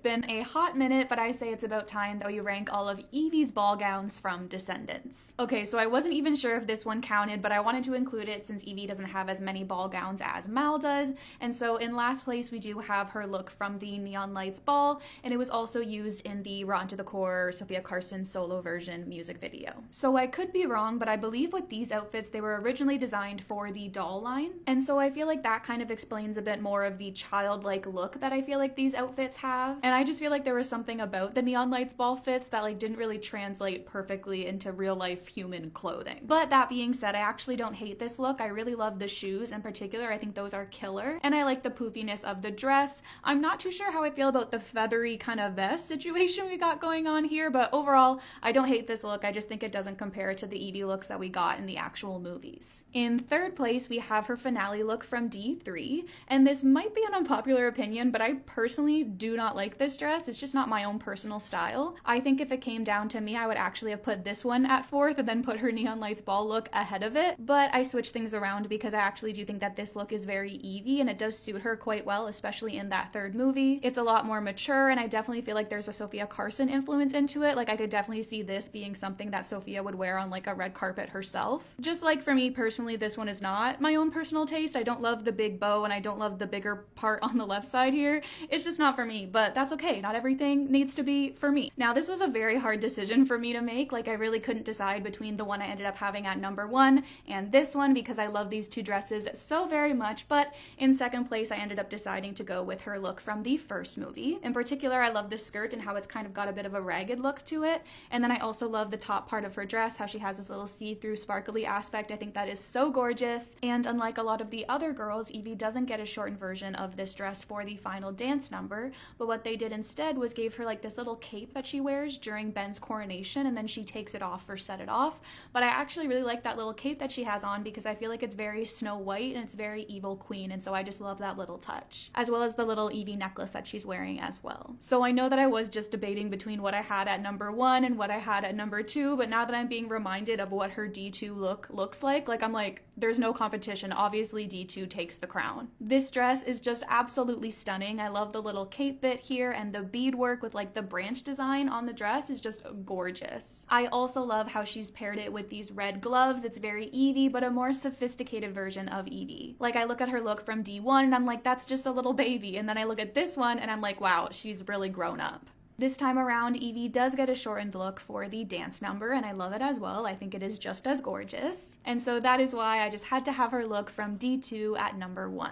been a hot minute, but I say it's about time that we rank all of Evie's ball gowns from Descendants. Okay, so I wasn't even sure if this one counted, but I wanted to include it since Evie doesn't have as many ball gowns as Mal does. And so in last place, we do have her look from the Neon Lights ball, and it was also used in the Rotten to the Core Sophia Carson solo version music video. So I could be wrong, but I believe with these outfits, they were originally designed for the doll line. And so I feel like that kind of explains a bit more of the childlike look that I feel like these outfits have. And I just feel like there was something about the Neon Lights ball fits that like didn't really translate perfectly into real life human clothing. But that being said, I actually don't hate this look. I really love the shoes in particular. I think those are killer. And I like the poofiness of the dress. I'm not too sure how I feel about the feathery kind of vest situation we got going on here, but overall, I don't hate this look. I just think it doesn't compare to the Evie looks that we got in the actual movies. In third place, we have her finale look from D3, and this might be an unpopular opinion, but I personally do not like this dress. It's just not my own personal style. I think if it came down to me, I would actually have put this one at fourth and then put her Neon Lights ball look ahead of it, but I switched things around because I actually do think that this look is very Evie and it does suit her quite well, especially in that third movie. It's a lot more mature, and I definitely feel like there's a Sophia Carson influence into it. Like I could definitely see this being something that Sophia would wear on like a red carpet herself. Just like for me personally, this one is not my own personal taste. I don't love the big bow and I don't love the bigger part on the left side here. It's just not for me, but that's okay. Not everything needs to be for me. Now, this was a very hard decision for me to make. Like I really couldn't decide between the one I ended up having at number 1 and this one because I love these two dresses so very much, but in second place, I ended up deciding to go with her look from the first movie. In particular, I love this skirt and how it's kind of got a bit of a ragged look to it, and then I also love the top part of her dress, how she has this little see-through sparkly aspect. I think that is so gorgeous, and unlike a lot of the other girls, Evie doesn't get a shortened version of this dress for the final dance number, but what they did instead was gave her like this little cape that she wears during Ben's coronation, and then she takes it off or set it off. But I actually really like that little cape that she has on because I feel like it's very Snow White and it's very evil queen, and so I just love that little touch, as well as the little Evie necklace that she's wearing as well. So I know that I was just debating between what I had at number 1 and what I had at number 2, but now that I'm being reminded of what her D2 look looks like I'm like, there's no competition. Obviously D2 takes the crown. This dress is just absolutely stunning. I love the little cape bit here, and the beadwork with like the branch design on the dress is just gorgeous. I also love how she's paired it with these red gloves. It's very Evie, but a more sophisticated version of Evie. Like I look at her look from D1 and I'm like, that's just a little baby. And then I look at this one and I'm like, wow, she's really grown up. This time around, Evie does get a shortened look for the dance number, and I love it as well. I think it is just as gorgeous. And so that is why I just had to have her look from D2 at number 1.